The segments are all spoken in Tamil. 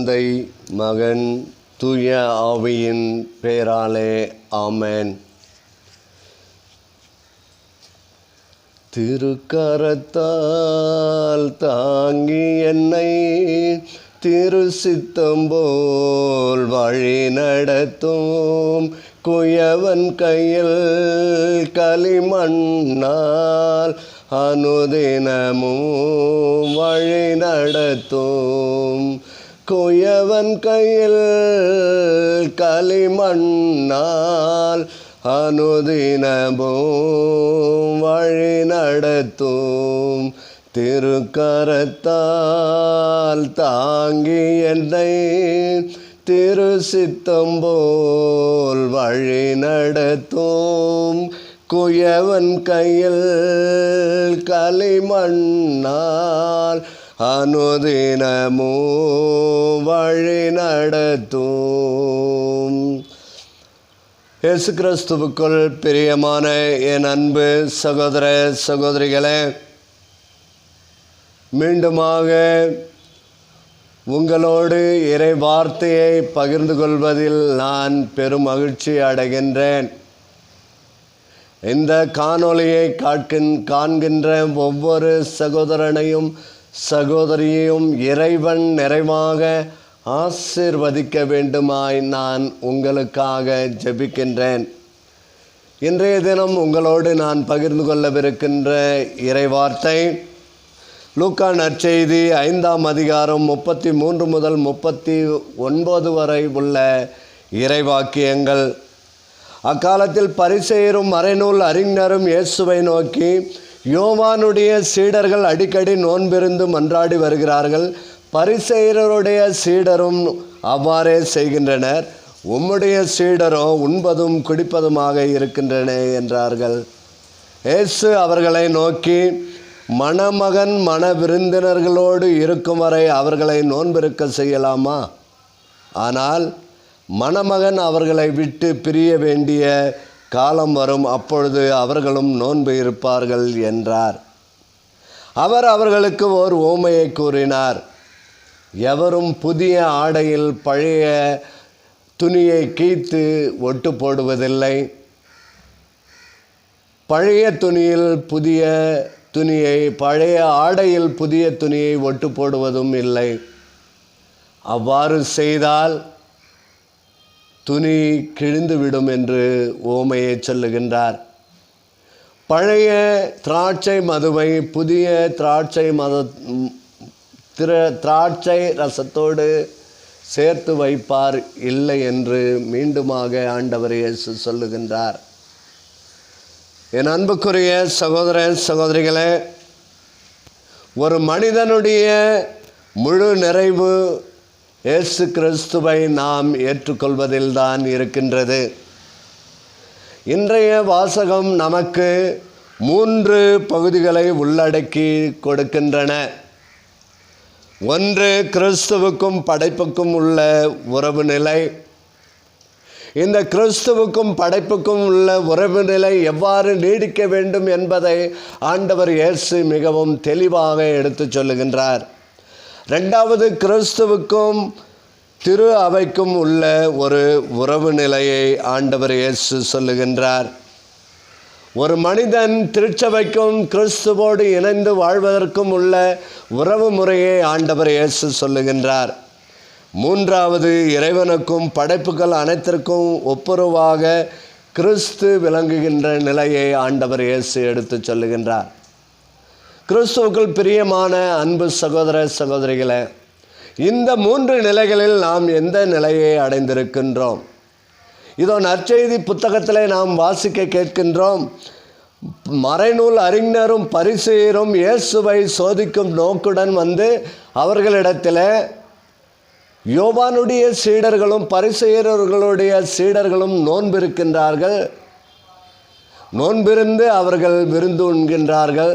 தந்தை, மகன், தூய ஆவியின் பெயராலே ஆமென். திருக்கரத்தால் தாங்கி என்னை திரு சித்தம் போல் வழி நடத்தும், குயவன் கையில் களிமண்ணால் அனுதினமும் வழி நடத்தும். குயவன் கையில் களிமண்ணால் அனுதினமும் வழி நடத்தும். திருக்கரத்தால் தாங்கி என்னை திரு சித்தம் போல் வழி நடத்தும், குயவன் கையில் களிமண்ணால் அனுதினமும் வழி நடத்தும். இயேசு கிறிஸ்துவுக்குள் பிரியமான என் அன்பு சகோதர சகோதரிகளே, மீண்டுமாக உங்களோடு இறை வார்த்தையை பகிர்ந்து கொள்வதில் நான் பெரும் மகிழ்ச்சி அடைகின்றேன். இந்த காணொளியை காண்கின்ற ஒவ்வொரு சகோதரனையும் சகோதரியையும் இறைவன் நிறைவாக ஆசீர்வதிக்க வேண்டுமாய் நான் உங்களுக்காக ஜெபிக்கின்றேன். இன்றைய தினம் உங்களோடு நான் பகிர்ந்து கொள்ளவிருக்கின்ற இறைவார்த்தை லூக்கா நற்செய்தி 5ஆம் அதிகாரம் 33 முதல் 39 வரை உள்ள இறைவாக்கியங்கள். அக்காலத்தில் பரிசேயரும் மறைநூல் அறிஞரும் இயேசுவை நோக்கி, யோவானுடைய சீடர்கள் அடிக்கடி நோன்பிருந்து மன்றாடி வருகிறார்கள், பரிசேயருடைய சீடரும் அவ்வாறே செய்கின்றனர், உம்முடைய சீடரோ உண்பதும் குடிப்பதுமாக இருக்கின்றன என்றார்கள். இயேசு அவர்களை நோக்கி, மணமகன் மண விருந்தினர்களோடு இருக்கும் வரை அவர்களை நோன்பிருக்க செய்யலாமா? ஆனால் மணமகன் அவர்களை விட்டு பிரிய வேண்டிய காலம் வரும், அப்பொழுது அவர்களும் நோன்பு இருப்பார்கள் என்றார். அவர் அவர்களுக்கு ஓர் உவமையை கூறினார். எவரும் புதிய ஆடையில் பழைய துணியை கீய்த்து ஒட்டு போடுவதில்லை, பழைய ஆடையில் புதிய துணியை ஒட்டு போடுவதும் இல்லை. அவ்வாறு செய்தால் துணி கிழிந்துவிடும் என்று உவமையை சொல்லுகின்றார். பழைய திராட்சை மதுவை புதிய திராட்சை ரசத்தோடு சேர்த்து வைப்பார் இல்லை என்று மீண்டுமாக ஆண்டவர் இயேசு சொல்லுகின்றார். என் அன்புக்குரிய சகோதர சகோதரிகளே, ஒரு மனிதனுடைய முழு நிறைவு இயேசு கிறிஸ்துவை நாம் ஏற்றுக்கொள்வதில்தான் இருக்கின்றது. இன்றைய வாசகம் நமக்கு 3 பகுதிகளை உள்ளடக்கி கொடுக்கின்றன. ஒன்று, கிறிஸ்துவுக்கும் படைப்புக்கும் உள்ள உறவு நிலை. இந்த கிறிஸ்துவுக்கும் படைப்புக்கும் உள்ள உறவு நிலை எவ்வாறு நீடிக்க வேண்டும் என்பதை ஆண்டவர் இயேசு மிகவும் தெளிவாக எடுத்து சொல்லுகின்றார். 2வது, கிறிஸ்துவுக்கும் திரு அவைக்கும் உள்ள ஒரு உறவு நிலையை ஆண்டவர் இயேசு சொல்லுகின்றார். ஒரு மனிதன் திருச்சபைக்கும் கிறிஸ்துவோடு இணைந்து வாழ்வதற்கும் உள்ள உறவு முறையை ஆண்டவர் இயேசு சொல்லுகின்றார். 3வது, இறைவனுக்கும் படைப்புகள் அனைத்திற்கும் ஒப்புரவாக கிறிஸ்து விளங்குகின்ற நிலையை ஆண்டவர் இயேசு எடுத்து சொல்லுகின்றார். கிறிஸ்துவுக்குள் பிரியமான அன்பு சகோதர சகோதரிகளே, இந்த 3 நிலைகளில் நாம் எந்த நிலையை அடைந்திருக்கின்றோம்? இதோ நற்செய்தி புத்தகத்திலே நாம் வாசிக்க கேட்கின்றோம். மறைநூல் அறிஞரும் பரிசேயரும் இயேசுவை சோதிக்கும் நோக்குடன் வந்து அவர்களிடத்தில் யோவானுடைய சீடர்களும் பரிசேயர்களுடைய சீடர்களும் நோன்பிருக்கின்றார்கள், நோன்பிருந்து அவர்கள் விருந்து உண்கின்றார்கள்.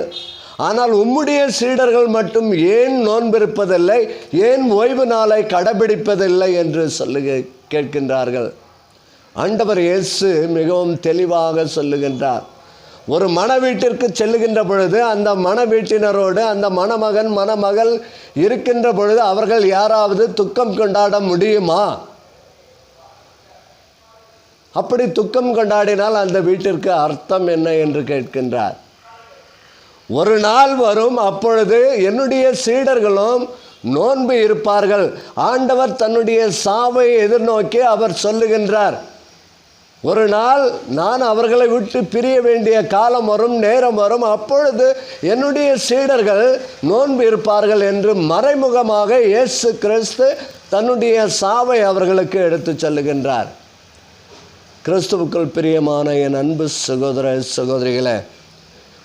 ஆனால் உம்முடைய சீடர்கள் மட்டும் ஏன் நோன்பிருப்பதில்லை, ஏன் ஓய்வு நாளை கடைபிடிப்பதில்லை என்று கேட்கின்றார்கள். ஆண்டவர் இயேசு மிகவும் தெளிவாக சொல்லுகின்றார். ஒரு மண வீட்டிற்கு செல்லுகின்ற பொழுது அந்த மண வீட்டினரோடு அந்த மணமகன் மணமகள் இருக்கின்ற பொழுது அவர்கள் யாராவது துக்கம் கொண்டாட முடியுமா? அப்படி துக்கம் கொண்டாடினால் அந்த வீட்டிற்கு அர்த்தம் என்ன என்று கேட்கின்றார். ஒரு நாள் வரும், அப்பொழுது என்னுடைய சீடர்களும் நோன்பு இருப்பார்கள். ஆண்டவர் தன்னுடைய சாவை எதிர்நோக்கி அவர் சொல்லுகின்றார், ஒரு நாள் நான் அவர்களை விட்டு பிரிய வேண்டிய காலம் வரும், நேரம் வரும், அப்பொழுது என்னுடைய சீடர்கள் நோன்பு இருப்பார்கள் என்று மறைமுகமாக இயேசு கிறிஸ்து தன்னுடைய சாவை அவர்களுக்கு எடுத்து சொல்லுகின்றார். கிறிஸ்துவுக்குள் பிரியமான என் அன்பு சகோதர சகோதரிகளே,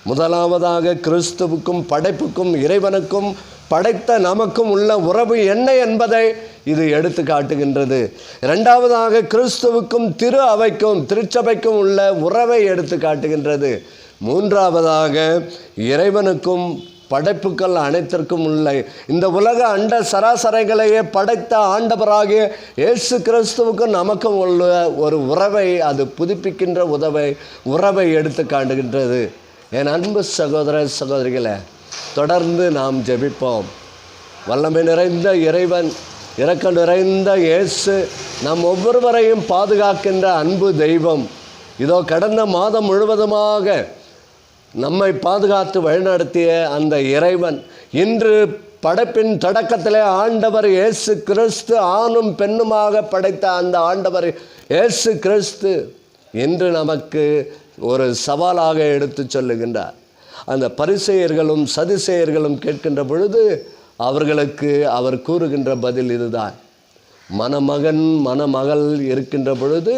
முதலாவதாக கிறிஸ்துவுக்கும் படைப்புக்கும் இறைவனுக்கும் படைத்த நமக்கும் உள்ள உறவு என்ன என்பதை இது எடுத்து காட்டுகின்றது. இரண்டாவதாக கிறிஸ்துவுக்கும் திரு அவைக்கும் திருச்சபைக்கும் உள்ள உறவை எடுத்து காட்டுகின்றது. மூன்றாவதாக இறைவனுக்கும் படைப்புக்கள் அனைத்திற்கும் உள்ள இந்த உலக அண்ட சராசரைகளையே படைத்த ஆண்டவராகிய இயேசு கிறிஸ்துவுக்கும் நமக்கும் உள்ள ஒரு உறவை, அது புதுப்பிக்கின்ற உறவை எடுத்து காட்டுகின்றது. என் அன்பு சகோதர சகோதரிகளை, தொடர்ந்து நாம் ஜெபிப்போம். வல்லமை நிறைந்த இறைவன், இரக்கம் நிறைந்த இயேசு நம் ஒவ்வொருவரையும் பாதுகாக்கின்ற அன்பு தெய்வம். இதோ கடந்த மாதம் முழுவதுமாக நம்மை பாதுகாத்து வழிநடத்திய அந்த இறைவன் இன்று படைப்பின் தொடக்கத்திலே ஆண்டவர் இயேசு கிறிஸ்து ஆணும் பெண்ணுமாக படைத்த அந்த ஆண்டவர் இயேசு கிறிஸ்து இன்று நமக்கு ஒரு சவாலாக எடுத்து சொல்லுகின்றார். அந்த பரிசேயர்களும் சதுசேயர்களும் கேட்கின்ற பொழுது அவர்களுக்கு அவர் கூறுகின்ற பதில் இதுதான். மணமகன் மணமகள் இருக்கின்ற பொழுது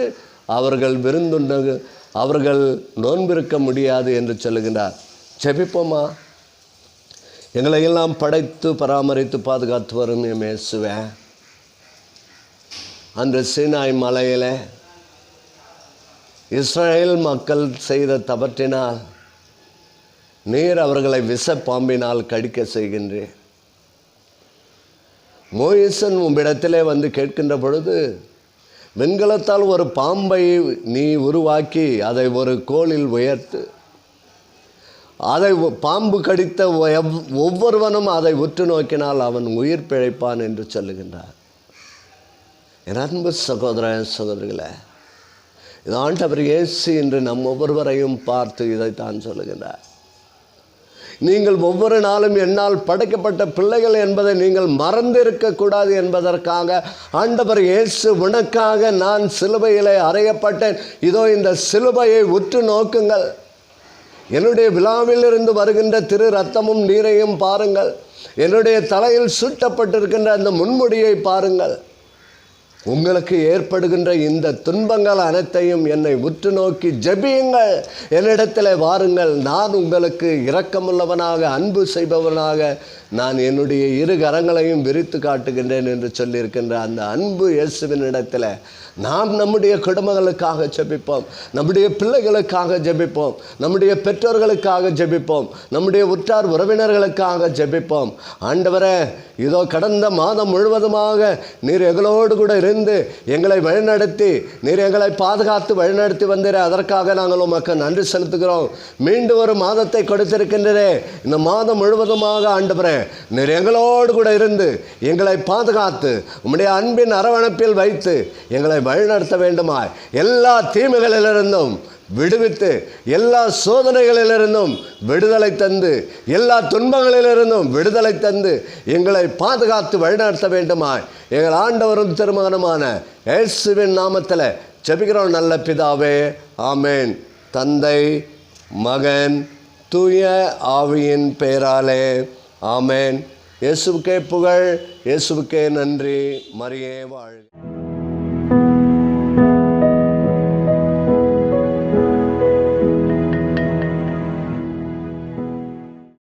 அவர்கள் நோன்பிருக்க முடியாது என்று சொல்லுகின்றார். ஜெபிப்போமா? எங்களையெல்லாம் படைத்து பராமரித்து பாதுகாத்து வரும் எம் இயேசுவே, அந்த சீனாய் மலையில் இஸ்ரவேல் மக்கள் செய்த தவற்றினால் நீர் அவர்களை விஷ பாம்பினால் கடிக்க செய்கின்றேன். மோசேயன் உம்மிடத்திலே வந்து கேட்கின்ற பொழுது, வெண்கலத்தால் ஒரு பாம்பை நீ உருவாக்கி அதை ஒரு கோலில் உயர்த்து, அதை பாம்பு கடித்த ஒவ்வொருவனும் அதை உற்று நோக்கினால் அவன் உயிர் பிழைப்பான் என்று சொல்லுகின்றார். என் அன்பு சகோதர சகோதரிகளே, இது ஆண்டவர் இயேசு இன்று நம் ஒவ்வொருவரையும் பார்த்து இதைத்தான் சொல்லுகின்றார். நீங்கள் ஒவ்வொரு நாளும் என்னால் படைக்கப்பட்ட பிள்ளைகள் என்பதை நீங்கள் மறந்திருக்கக்கூடாது என்பதற்காக ஆண்டவர் இயேசு, உனக்காக நான் சிலுவையிலே அறையப்பட்டேன், இதோ இந்த சிலுவையை உற்று நோக்குங்கள், என்னுடைய விழாவிலிருந்து வருகின்ற திரு ரத்தமும் நீரையும் பாருங்கள், என்னுடைய தலையில் சூட்டப்பட்டிருக்கின்ற அந்த முன்முடியை பாருங்கள், உங்களுக்கு ஏற்படுகின்ற இந்த துன்பங்கள் அனைத்தையும் என்னை உற்று நோக்கி ஜெபியுங்கள், என்னிடத்தில் வாருங்கள், நான் உங்களுக்கு இரக்கமுள்ளவனாக அன்பு செய்பவனாக நான் என்னுடைய இரு கரங்களையும் விரித்து காட்டுகின்றேன் என்று சொல்லியிருக்கின்ற அந்த அன்பு இயேசுவின் இடத்துல நாம் நம்முடைய குடும்பங்களுக்காக ஜெபிப்போம், நம்முடைய பிள்ளைகளுக்காக ஜெபிப்போம், நம்முடைய பெற்றோர்களுக்காக ஜெபிப்போம், நம்முடைய உற்றார் உறவினர்களுக்காக ஜெபிப்போம். ஆண்டவரே, இதோ கடந்த மாதம் முழுவதுமாக நீர் எங்களோடு கூட இருந்து எங்களை வழிநடத்தி நீர் எங்களை பாதுகாத்து வழிநடத்தி வந்தீரே, அதற்காக நாங்கள் உமக்கு நன்றி செலுத்துகிறோம். மீண்டும் ஒரு மாதத்தை கொடுத்திருக்கின்றே, இந்த மாதம் முழுவதுமாக ஆண்டவரே நீர் எங்களோடு கூட இருந்து எங்களை பாதுகாத்து உம்முடைய அன்பின் அரவணைப்பில் வைத்து எங்களை வழிநடத்த வேண்டுமாய், எல்லா தீமைகளிலிருந்தும் விடுவித்து, எல்லா சோதனைகளிலிருந்தும் விடுதலை தந்து, எல்லா துன்பங்களிலிருந்தும் விடுதலை தந்து எங்களை பாதுகாத்து வழிநடத்த வேண்டுமாய் எங்கள் ஆண்டவரும் திருமகனுமான இயேசுவின் நாமத்தில் ஜெபிக்கிறோம் நல்ல பிதாவே, ஆமேன். தந்தை, மகன், தூய ஆவியின் பெயராலே ஆமேன். இயேசுவுக்கே புகழ், இயேசுவுக்கே நன்றி. மரியே வாழ்க.